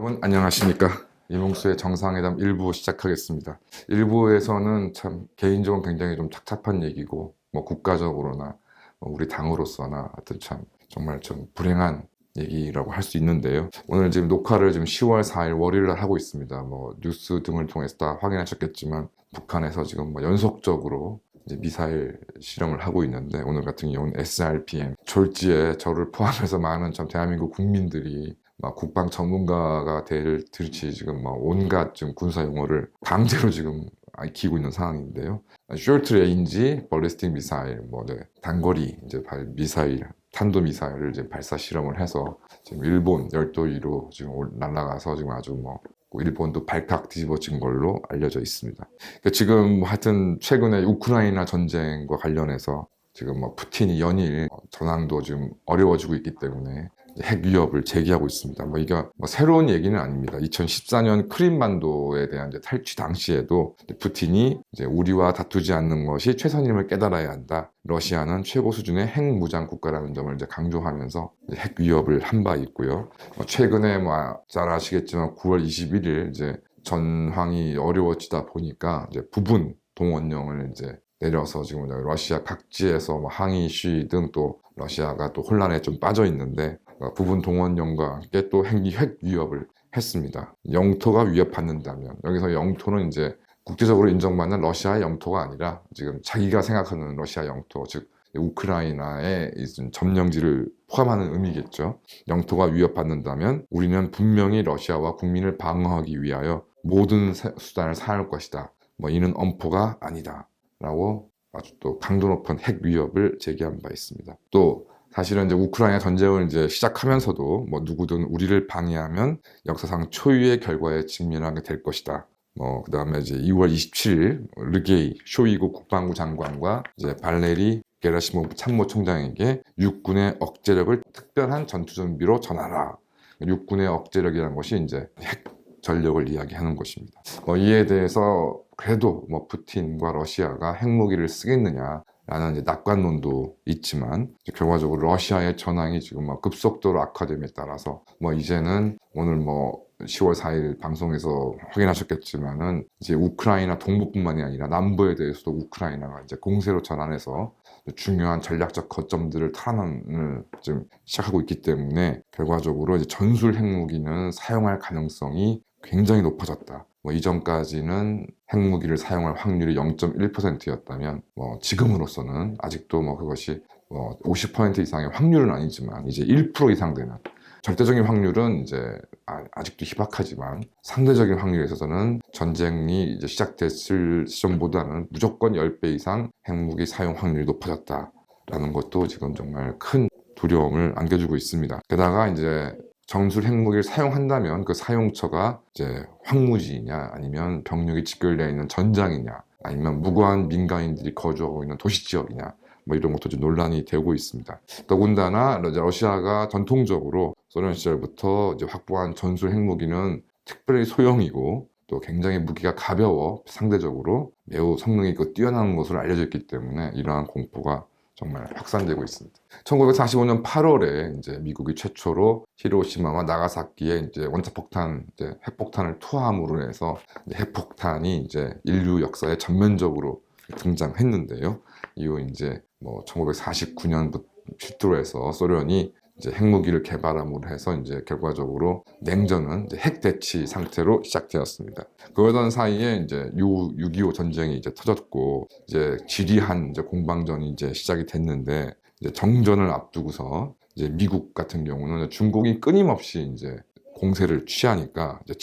여러분 안녕하십니까. 이몽수의 정상회담 1부 시작하겠습니다. 1부에서는 참 개인적으로 굉장히 좀 착잡한 얘기고 국가적으로나 우리 당으로서나 하여튼 참 정말 좀 불행한 얘기라고 할 수 있는데요. 오늘 지금 녹화를 지금 10월 4일 월요일 날 하고 있습니다. 뉴스 등을 통해서 다 확인하셨겠지만 북한에서 지금 연속적으로 이제 미사일 실험을 하고 있는데, 오늘 같은 경우는 SRBM 졸지에 저를 포함해서 많은 참 대한민국 국민들이 국방 전문가가 될지 지금 온갖 지금 군사 용어를 강제로 지금 익히고 있는 상황인데요. 쇼트 레인지 벌리스틱 미사일, 단거리 이제 미사일, 탄도 미사일을 이제 발사 실험을 해서 지금 일본 열도위로 지금 날아가서 지금 아주 일본도 발칵 뒤집어진 걸로 알려져 있습니다. 그러니까 지금 하여튼 최근에 우크라이나 전쟁과 관련해서 지금 푸틴이 연일 전황도 지금 어려워지고 있기 때문에 핵 위협을 제기하고 있습니다. 이게 새로운 얘기는 아닙니다. 2014년 크림반도에 대한 이제 탈취 당시에도 푸틴이 이제 우리와 다투지 않는 것이 최선임을 깨달아야 한다. 러시아는 최고 수준의 핵 무장 국가라는 점을 이제 강조하면서 이제 핵 위협을 한 바 있고요. 최근에 잘 아시겠지만 9월 21일 이제 전황이 어려워지다 보니까 이제 부분 동원령을 이제 내려서 지금 러시아 각지에서 항의 시위 등 또 러시아가 또 혼란에 좀 빠져 있는데, 부분 동원령과 함께 또 핵 위협을 했습니다. 영토가 위협받는다면, 여기서 영토는 이제 국제적으로 인정받는 러시아의 영토가 아니라 지금 자기가 생각하는 러시아 영토, 즉 우크라이나의 점령지를 포함하는 의미겠죠. 영토가 위협받는다면 우리는 분명히 러시아와 국민을 방어하기 위하여 모든 수단을 사용할 것이다. 이는 엄포가 아니다 라고 아주 또 강도 높은 핵 위협을 제기한 바 있습니다. 또 사실은 이제 우크라이나 전쟁을 이제 시작하면서도 누구든 우리를 방해하면 역사상 초유의 결과에 직면하게 될 것이다. 그 다음에 이제 2월 27일 르게이 쇼이구 국방부 장관과 이제 발레리 게라시모프 참모총장에게 육군의 억제력을 특별한 전투 준비로 전하라. 육군의 억제력이라는 것이 이제 핵 전력을 이야기하는 것입니다. 이에 대해서 그래도 푸틴과 러시아가 핵무기를 쓰겠느냐라는 이제 낙관론도 있지만, 결과적으로 러시아의 전황이 지금 급속도로 악화됨에 따라서 이제는 오늘 10월 4일 방송에서 확인하셨겠지만은 이제 우크라이나 동부뿐만이 아니라 남부에 대해서도 우크라이나가 이제 공세로 전환해서 중요한 전략적 거점들을 탈환을 지금 시작하고 있기 때문에, 결과적으로 이제 전술 핵무기는 사용할 가능성이 굉장히 높아졌다. 이전까지는 핵무기를 사용할 확률이 0.1%였다면 지금으로서는 아직도 그것이 50% 이상의 확률은 아니지만 이제 1% 이상 되는, 절대적인 확률은 이제 아직도 희박하지만 상대적인 확률에 있어서는 전쟁이 이제 시작됐을 시점보다는 무조건 10배 이상 핵무기 사용 확률이 높아졌다라는 것도 지금 정말 큰 두려움을 안겨주고 있습니다. 게다가 이제 전술 핵무기를 사용한다면 그 사용처가 이제 황무지이냐, 아니면 병력이 집결되어 있는 전장이냐, 아니면 무고한 민간인들이 거주하고 있는 도시지역이냐, 이런 것도 좀 논란이 되고 있습니다. 더군다나 러시아가 전통적으로 소련 시절부터 이제 확보한 전술 핵무기는 특별히 소형이고 또 굉장히 무기가 가벼워 상대적으로 매우 성능이 있고 뛰어난 것으로 알려져 있기 때문에 이러한 공포가 정말 확산되고 있습니다. 1945년 8월에 이제 미국이 최초로 히로시마와 나가사키에 이제 원자폭탄, 이제 핵폭탄을 투하함으로 해서 핵폭탄이 이제 인류 역사에 전면적으로 등장했는데요. 이후 이제 1949년부터 필두로 해서 소련이 이제 핵무기를 개발함으로 해서 이제 결과적으로 냉전은 이제 핵대치 상태로 시작되었습니다. 그러던 사이에 이제 6.25 전쟁이 이제 터졌고, 이제 지리한 이제 공방전이 이제 시작이 됐는데, 이제 정전을 앞두고서 이제 미국 같은 경우는 중국이 끊임없이 이제 공세를 취하니까 이제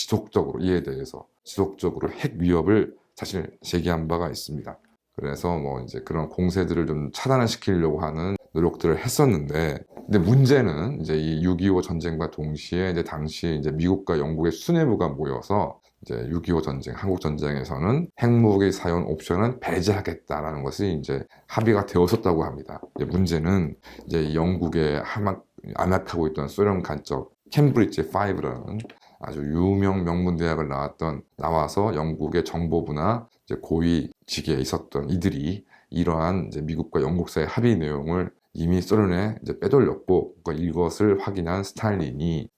이에 대해서 지속적으로 핵 위협을 사실 제기한 바가 있습니다. 그래서 이제 그런 공세들을 좀 차단을 시키려고 하는 노력들을 했었는데, 근데 문제는 이제 이 6.25 전쟁과 동시에 이제 당시에 이제 미국과 영국의 수뇌부가 모여서 이제 6.25 전쟁, 한국 전쟁에서는 핵무기 사용 옵션은 배제하겠다라는 것이 이제 합의가 되었었다고 합니다. 이제 문제는 이제 영국의 암약하고 있던 소련 간첩 캠브리지 5라는 아주 유명 명문 대학을 나와서 영국의 정보부나 이제 고위 직에 있었던 이들이 이러한 이제 미국과 영국 사이의 합의 내용을 이미 소련에 이제 빼돌렸고, 그러니까 이것을 확인한 스탈린이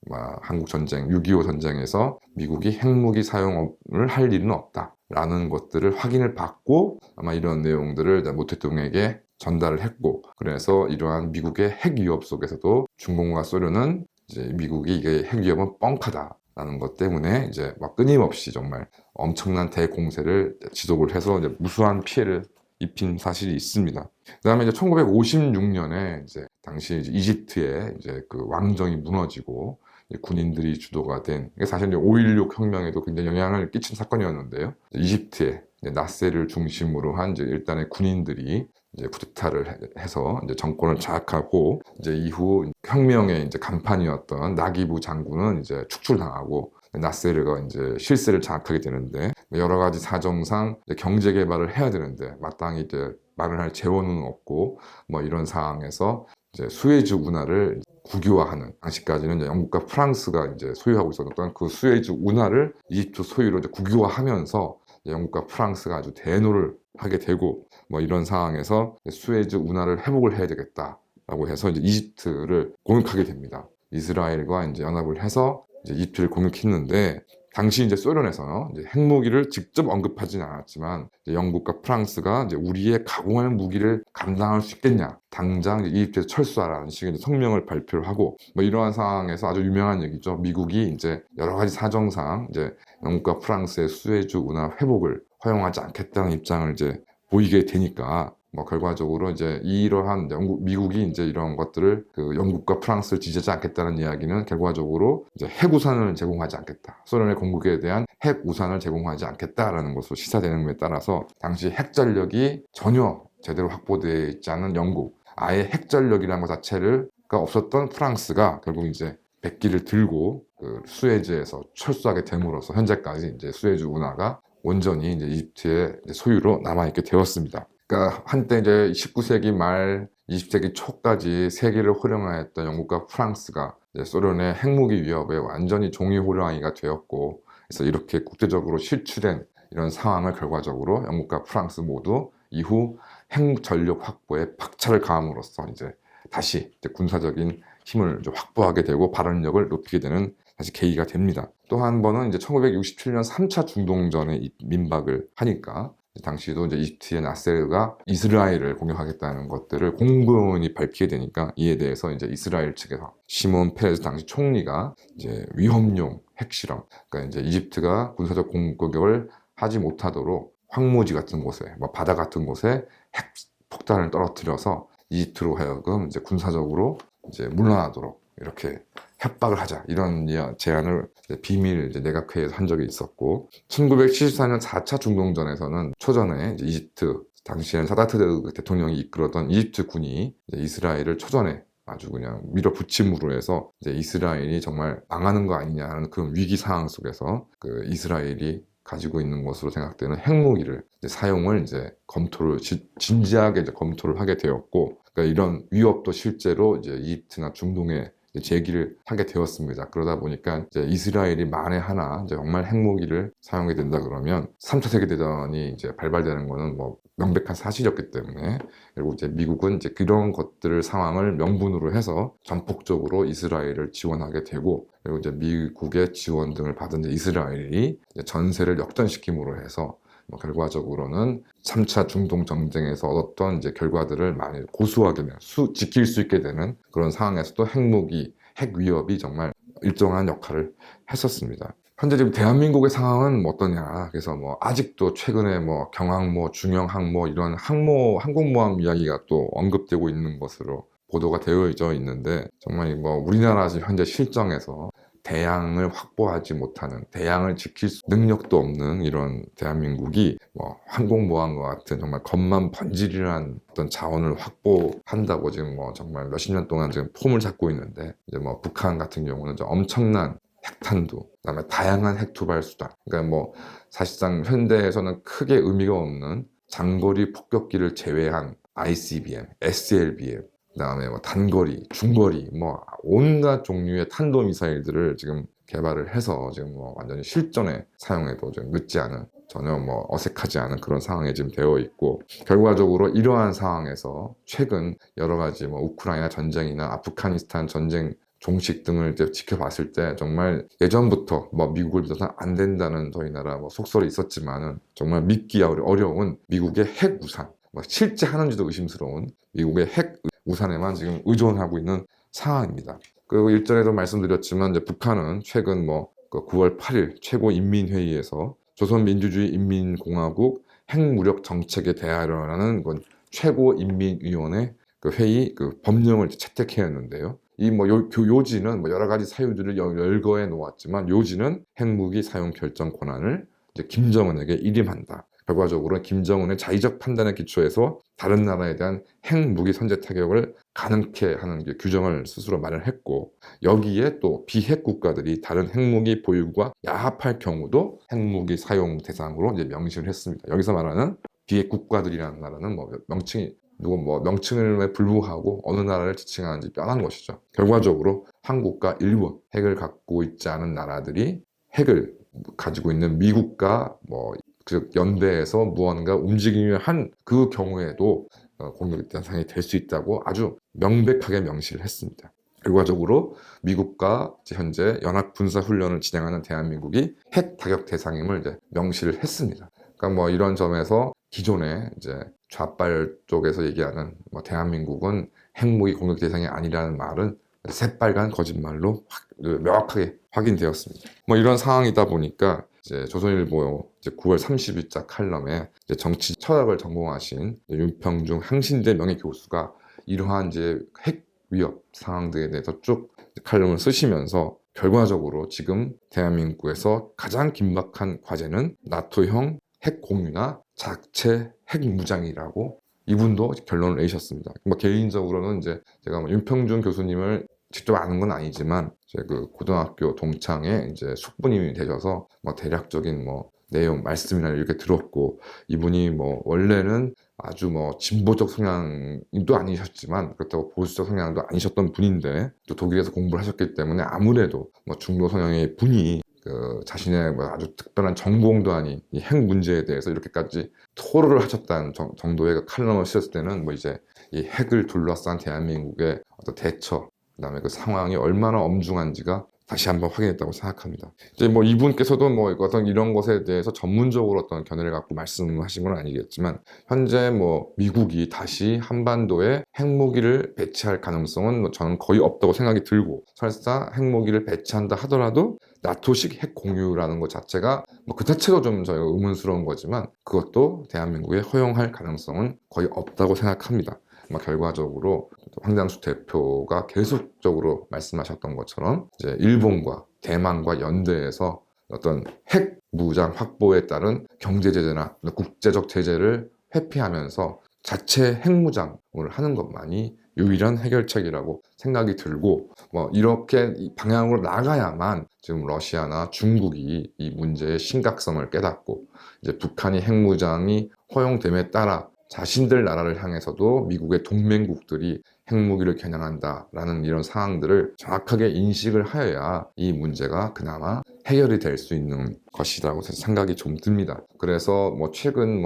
한국 전쟁, 6.25 전쟁에서 미국이 핵무기 사용을 할 일은 없다라는 것들을 확인을 받고 아마 이런 내용들을 모 대통령에게 전달을 했고, 그래서 이러한 미국의 핵 위협 속에서도 중공과 소련은 이제 미국이 이게 핵 위협은 뻥카다라는 것 때문에 이제 끊임없이 정말 엄청난 대공세를 지속을 해서 이제 무수한 피해를 입힌 사실이 있습니다. 그다음에 이제 1956년에 이제 당시 이제 이집트의 이제 그 왕정이 무너지고 군인들이 주도가 된, 이게 사실 5.16 혁명에도 굉장히 영향을 끼친 사건이었는데요. 이집트의 나세를 중심으로 한 이제 일단의 군인들이 이제 쿠데타를 해서 이제 정권을 장악하고, 이제 이후 혁명의 이제 간판이었던 나기부 장군은 이제 축출당하고 나세르가 이제 실세를 장악하게 되는데, 여러 가지 사정상 경제 개발을 해야 되는데 마땅히 이제 말을 할 재원은 없고 이런 상황에서 이제 수에즈 운하를 국유화하는, 당시까지는 이제 영국과 프랑스가 이제 소유하고 있었던 그 수에즈 운하를 이집트 소유로 이제 국유화하면서 영국과 프랑스가 아주 대노를 하게 되고, 이런 상황에서 수에즈 운하를 회복을 해야 되겠다라고 해서 이제 이집트를 공격하게 됩니다. 이스라엘과 이제 연합을 해서 이제 이집트를 공격했는데, 당시 이제 소련에서 이제 핵무기를 직접 언급하지는 않았지만 영국과 프랑스가 이제 우리의 가공할 무기를 감당할 수 있겠냐, 당장 이집트에서 철수하라는 식의 성명을 발표를 하고, 이러한 상황에서 아주 유명한 얘기죠. 미국이 이제 여러 가지 사정상 이제 영국과 프랑스의 수에즈 운하 회복을 허용하지 않겠다는 입장을 이제 보이게 되니까, 결과적으로 이제 이러한 미국이 이제 이런 것들을 그 영국과 프랑스를 지지하지 않겠다는 이야기는 결과적으로 이제 핵우산을 제공하지 않겠다, 소련의 공격에 대한 핵우산을 제공하지 않겠다라는 것으로 시사되는 것에 따라서, 당시 핵전력이 전혀 제대로 확보되어 있지 않은 영국, 아예 핵전력이라는 것 자체가 없었던 프랑스가 결국 이제 백기를 들고 그 수에즈에서 철수하게 됨으로써 현재까지 이제 수에즈 운하가 온전히 이제 이집트의 소유로 남아있게 되었습니다. 그러니까 한때 이제 19세기 말 20세기 초까지 세계를 호령하였던 영국과 프랑스가 이제 소련의 핵무기 위협에 완전히 종이호랑이가 되었고, 그래서 이렇게 국제적으로 실추된 이런 상황을 결과적으로 영국과 프랑스 모두 이후 핵전력 확보에 박차를 가함으로써 이제 다시 이제 군사적인 힘을 이제 확보하게 되고 발언력을 높이게 되는 다시 계기가 됩니다. 또 한 번은 이제 1967년 3차 중동전에 민박을 하니까, 당시도 이제 이집트의 나세르가 이스라엘을 공격하겠다는 것들을 공분히 밝히게 되니까, 이에 대해서 이제 이스라엘 측에서 시몬 페레스 당시 총리가 이제 위험용 핵실험, 그러니까 이제 이집트가 군사적 공격을 하지 못하도록 황무지 같은 곳에, 바다 같은 곳에 핵 폭탄을 떨어뜨려서 이집트로 하여금 이제 군사적으로 이제 물러나도록 이렇게 협박을 하자, 이런 제안을 비밀 내각회의에서 한 적이 있었고, 1974년 4차 중동전에서는 초전에 이제 이집트, 당시에는 사다트 대통령이 이끌었던 이집트 군이 이제 이스라엘을 초전에 아주 그냥 밀어붙임으로 해서 이제 이스라엘이 정말 망하는 거 아니냐 하는 그런 위기 상황 속에서 그 이스라엘이 가지고 있는 것으로 생각되는 핵무기를 사용을 이제 진지하게 이제 검토를 하게 되었고, 그러니까 이런 위협도 실제로 이제 이집트나 중동에 제기를 하게 되었습니다. 그러다 보니까 이제 이스라엘이 만에 하나 이제 정말 핵무기를 사용하게 된다 그러면 3차 세계대전이 이제 발발되는 것은 명백한 사실이었기 때문에, 그리고 이제 미국은 이제 그런 것들을 상황을 명분으로 해서 전폭적으로 이스라엘을 지원하게 되고, 그리고 이제 미국의 지원 등을 받은 이스라엘이 이제 전세를 역전시킴으로 해서 결과적으로는 3차 중동 전쟁에서 얻었던 이제 결과들을 많이 고수하게 되는, 지킬 수 있게 되는 그런 상황에서도 핵무기, 핵 위협이 정말 일정한 역할을 했었습니다. 현재 지금 대한민국의 상황은 어떠냐? 그래서 아직도 최근에 경항모, 중형항모 이런 항공모함 이야기가 또 언급되고 있는 것으로 보도가 되어져 있는데, 정말 우리나라 지금 현재 실정에서 대양을 확보하지 못하는, 대양을 지킬 능력도 없는 이런 대한민국이 항공모함과 같은 정말 것만 번지르르한 어떤 자원을 확보한다고 지금 정말 몇십 년 동안 지금 폼을 잡고 있는데, 이제 북한 같은 경우는 엄청난 핵탄두, 그다음에 다양한 핵투발 수단, 그러니까 사실상 현대에서는 크게 의미가 없는 장거리 폭격기를 제외한 ICBM, SLBM, 그다음에 단거리, 중거리, 온갖 종류의 탄도미사일들을 지금 개발을 해서 지금 완전히 실전에 사용해도 좀 늦지 않은 전혀 뭐 어색하지 않은 그런 상황에 지금 되어 있고, 결과적으로 이러한 상황에서 최근 여러 가지 뭐 우크라이나 전쟁이나 아프가니스탄 전쟁 종식 등을 이제 지켜봤을 때 정말 예전부터 뭐 미국을 믿어서는 안 된다는 저희 나라 뭐 속설이 있었지만은 정말 믿기 어려운 미국의 핵 우산, 뭐 실제 하는지도 의심스러운 미국의 핵 우산에만 지금 의존하고 있는 상황입니다. 그리고 일전에도 말씀드렸지만 이제 북한은 최근 그 9월 8일 최고인민회의에서 조선민주주의인민공화국 핵무력 정책에 대하여라는 건 최고인민위원회 그 회의 그 법령을 채택했는데요. 이 요지는 여러 가지 사유들을 열거해 놓았지만, 요지는 핵무기 사용 결정 권한을 이제 김정은에게 일임한다. 결과적으로 김정은의 자의적 판단에 기초해서 다른 나라에 대한 핵무기 선제 타격을 가능케 하는 규정을 스스로 마련했고, 여기에 또 비핵 국가들이 다른 핵무기 보유국과 야합할 경우도 핵무기 사용 대상으로 이제 명시를 했습니다. 여기서 말하는 비핵 국가들이라는 나라는 명칭을 불구하고 어느 나라를 지칭하는지 뻔한 것이죠. 결과적으로 한국과 일본, 핵을 갖고 있지 않은 나라들이 핵을 가지고 있는 미국과 즉 연대해서 무언가 움직임을 한 그 경우에도 공격 대상이 될 수 있다고 아주 명백하게 명시를 했습니다. 결과적으로 미국과 현재 연합 군사 훈련을 진행하는 대한민국이 핵 타격 대상임을 이제 명시를 했습니다. 그러니까 이런 점에서 기존에 이제 좌빨 쪽에서 얘기하는 대한민국은 핵무기 공격 대상이 아니라는 말은 새빨간 거짓말로 명확하게 확인되었습니다. 이런 상황이다 보니까 이제 조선일보 이제 9월 30일자 칼럼에 이제 정치 철학을 전공하신 윤평중 항신대 명예교수가 이러한 이제 핵 위협 상황들에 대해서 쭉 칼럼을 쓰시면서, 결과적으로 지금 대한민국에서 가장 긴박한 과제는 나토형 핵 공유나 자체 핵 무장이라고 이분도 결론을 내셨습니다. 개인적으로는 이제 제가 윤평중 교수님을 직접 아는 건 아니지만 제 그 고등학교 동창의 이제 숙부님이 되셔서 대략적인 내용 말씀이나 이렇게 들었고, 이분이 원래는 아주 진보적 성향도 아니셨지만 그렇다고 보수적 성향도 아니셨던 분인데, 또 독일에서 공부를 하셨기 때문에 아무래도 중도 성향의 분이 자신의 아주 특별한 전공도 아닌 이 핵 문제에 대해서 이렇게까지 토로를 하셨다는 정도의 그 칼럼을 쓰셨을 때는 이제 이 핵을 둘러싼 대한민국의 어떤 대처, 그다음에 그 상황이 얼마나 엄중한지가 다시 한번 확인했다고 생각합니다. 이제 이분께서도 어떤 이런 것에 대해서 전문적으로 어떤 견해를 갖고 말씀하신 건 아니겠지만, 현재 미국이 다시 한반도에 핵무기를 배치할 가능성은 저는 거의 없다고 생각이 들고, 설사 핵무기를 배치한다 하더라도 나토식 핵 공유라는 것 자체가 그 자체가 좀 저희가 의문스러운 거지만, 그것도 대한민국에 허용할 가능성은 거의 없다고 생각합니다. 결과적으로 황장수 대표가 계속적으로 말씀하셨던 것처럼 이제 일본과 대만과 연대해서 어떤 핵 무장 확보에 따른 경제 제재나 국제적 제재를 회피하면서 자체 핵무장을 하는 것만이 유일한 해결책이라고 생각이 들고, 이렇게 방향으로 나가야만 지금 러시아나 중국이 이 문제의 심각성을 깨닫고, 이제 북한이 핵무장이 허용됨에 따라 자신들 나라를 향해서도 미국의 동맹국들이 핵무기를 겨냥한다라는 이런 상황들을 정확하게 인식을 하여야 이 문제가 그나마 해결이 될 수 있는 것이라고 생각이 좀 듭니다. 그래서 최근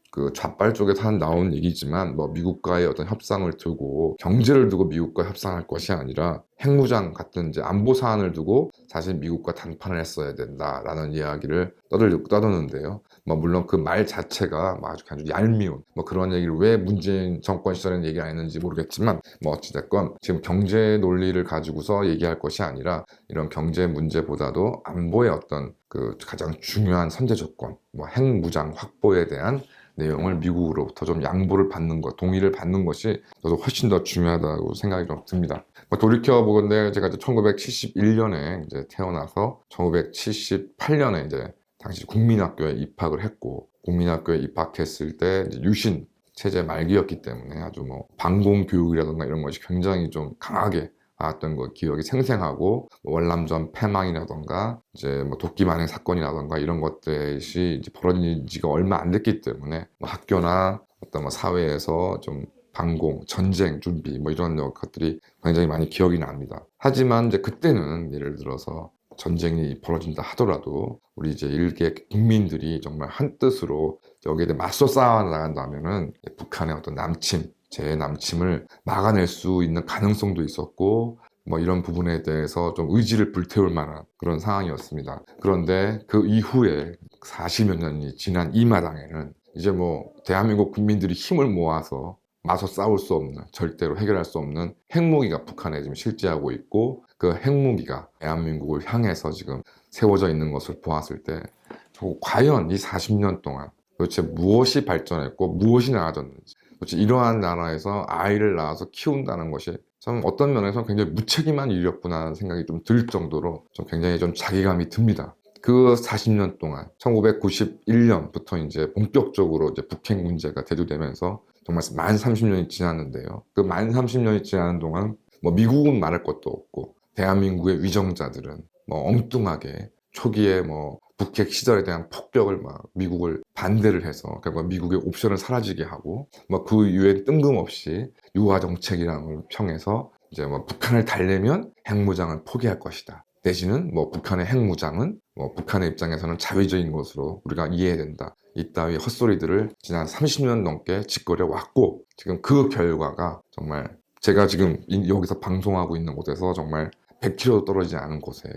그 좌빨 쪽에서 나온 얘기지만 미국과의 어떤 협상을 두고, 경제를 두고 미국과 협상할 것이 아니라 핵무장 같은 이제 안보 사안을 두고 사실 미국과談판을 했어야 된다라는 이야기를 떠드는데요. 물론 그 말 자체가 아주 얄미운 그런 얘기를 왜 문재인 정권 시절에는 얘기 안 했는지 모르겠지만, 어찌됐건 지금 경제 논리를 가지고서 얘기할 것이 아니라 이런 경제 문제보다도 안보의 어떤 그 가장 중요한 선제 조건, 핵무장 확보에 대한 내용을 미국으로부터 좀 양보를 받는 것, 동의를 받는 것이 저도 훨씬 더 중요하다고 생각이 좀 듭니다. 돌이켜보건데 제가 이제 1971년에 이제 태어나서 1978년에 이제 당시 국민학교에 입학을 했고, 국민학교에 입학했을 때 이제 유신 체제 말기였기 때문에 아주 반공 교육이라든가 이런 것이 굉장히 좀 강하게 나왔던 거 기억이 생생하고, 월남전 패망이라던가 이제 도끼 만행 사건이라던가 이런 것들이 이제 벌어진 지가 얼마 안 됐기 때문에 학교나 어떤 사회에서 좀 반공, 전쟁 준비 이런 것들이 굉장히 많이 기억이 납니다. 하지만 이제 그때는 예를 들어서 전쟁이 벌어진다 하더라도 우리 이제 일개 국민들이 정말 한 뜻으로 여기에 맞서 싸워 나간다면은 북한의 어떤 남침, 재남침을 막아낼 수 있는 가능성도 있었고 뭐 이런 부분에 대해서 좀 의지를 불태울 만한 그런 상황이었습니다. 그런데 그 이후에 40여 년이 지난 이 마당에는 이제 뭐 대한민국 국민들이 힘을 모아서 맞서 싸울 수 없는, 절대로 해결할 수 없는 핵무기가 북한에 지금 실재하고 있고 그 핵무기가 대한민국을 향해서 지금 세워져 있는 것을 보았을 때 과연 이 40년 동안 도대체 무엇이 발전했고 무엇이 나아졌는지, 도대체 이러한 나라에서 아이를 낳아서 키운다는 것이 참 어떤 면에서 굉장히 무책임한 일이었구나 하는 생각이 좀 들 정도로 좀 굉장히 좀 자괴감이 듭니다. 그 40년 동안 1991년부터 이제 본격적으로 이제 북핵 문제가 대두되면서 정말 만 30년이 지났는데요. 그 만 30년이 지나는 동안 뭐 미국은 말할 것도 없고 대한민국의 위정자들은 뭐 엉뚱하게 초기에 뭐 북핵 시절에 대한 폭격을 막 미국을 반대를 해서 그러니까 미국의 옵션을 사라지게 하고 뭐 그 이후에 뜬금없이 유화 정책이라는 걸 펴내서 이제 뭐 북한을 달래면 핵무장을 포기할 것이다. 대신은 뭐 북한의 핵무장은 뭐 북한의 입장에서는 자위적인 것으로 우리가 이해해야 된다. 이따위 헛소리들을 지난 30년 넘게 짓거려 왔고 지금 그 결과가 정말 제가 지금 여기서 방송하고 있는 곳에서 정말 100km 떨어지지 않은 곳에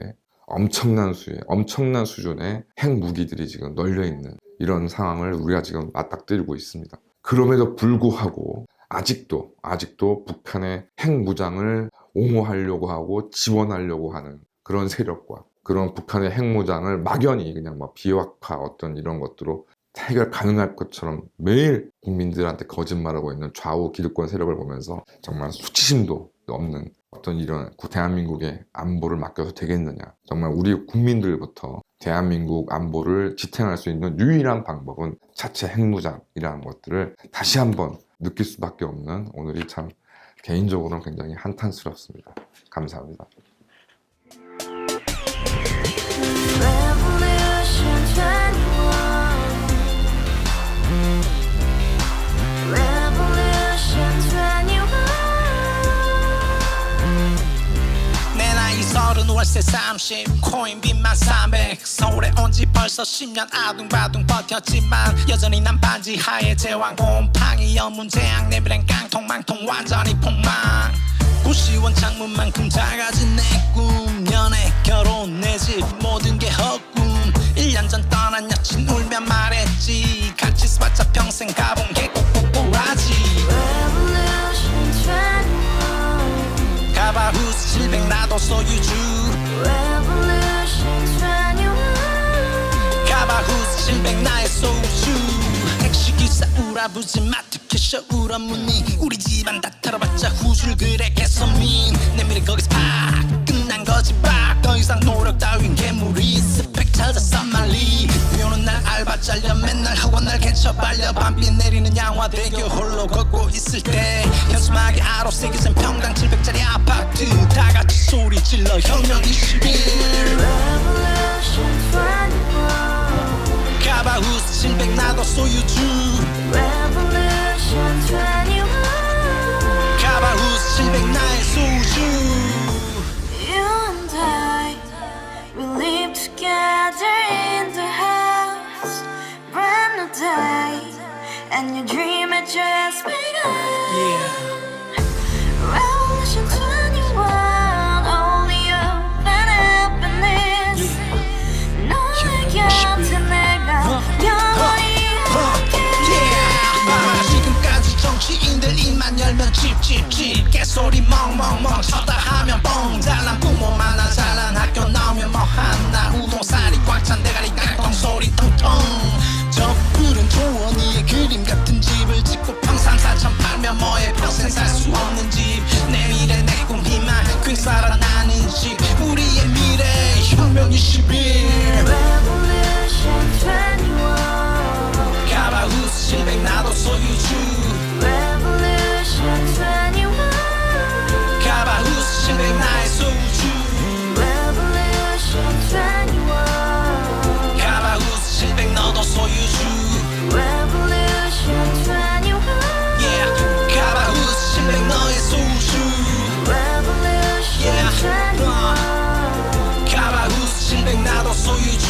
엄청난 수준의 핵무기들이 지금 널려있는 이런 상황을 우리가 지금 맞닥뜨리고 있습니다. 그럼에도 불구하고 아직도 북한의 핵무장을 옹호하려고 하고 지원하려고 하는 그런 세력과 그런 북한의 핵무장을 막연히 그냥 뭐 비핵화 어떤 이런 것들로 해결 가능할 것처럼 매일 국민들한테 거짓말하고 있는 좌우 기득권 세력을 보면서 정말 수치심도 없는 어떤 이런 대한민국의 안보를 맡겨서 되겠느냐. 정말 우리 국민들부터 대한민국 안보를 지탱할 수 있는 유일한 방법은 자체 핵무장이라는 것들을 다시 한번 느낄 수밖에 없는 오늘이 참 개인적으로는 굉장히 한탄스럽습니다. 감사합니다. 월세 30 코인 빚만 300 서울에 온 지 벌써 10년 아둥바둥 버텼지만 여전히 난 반지 하에 제왕 곰팡이 연문제약 내비랑 깡통망통 완전히 폭망 90원 창문만큼 작아진 내 꿈 연애 결혼 내 집 모든 게 헛꿈 1년 전 떠난 여친 울며 말했지 같이 써봤자 평생 가본 게 꼭꼭꼭하지 가바후스 700 나도 소유주 가바후스 700 나의 소주 택시기사 우라부지 마트 캐셔 울어무니 우리 집안 다 털어봤자 후줄 그래 개선민 내 미래 거기서 팍 끝난 거지 팍 더 이상 노력 따윈 괴물이 스펙 찾아 쌈말리 비오는 날 알바 잘려 맨날 학원 날 개쳐 발려 밤비 내리는 양화대교 홀로 걷고 있을 때 현수막에 아로 새겨진 평당 700짜리 아파트 다같이 소리 질러 혁명 21 가바후스 700 나도 소유주 가바후스 700 나의 소주 We live together in the house, brand new day, and your dream had just begun. Revolution 21, only hope and happiness. 너의 곁에 내가 영원히 함께. 지금까지 정치인들 입만 열면 찝찝찝 개소리 멍멍멍 쳐다 하면 뻥 잘난 부모 만나 잘난 학교 나오면 뭐하나 우동살이 꽉 찬 대가리 깡통 소리 텅텅 저 푸른 조원이의 그림 같은 집을 짓고 평상사천 팔면 뭐해 평생 살 수 없는 집 내 미래 내 꿈 희망 그 살아나는 집 우리의 미래 혁명 21 Revolution 21. 가바후스 700 나도 소유주 Revolution 21. 가바후스 700 나의 소주 Revolution 21. 가바후스 700 너도 소유주 Revolution 21. Yeah 가바후스 700 너의 소주 Revolution Yeah 21. 가바후스 소유주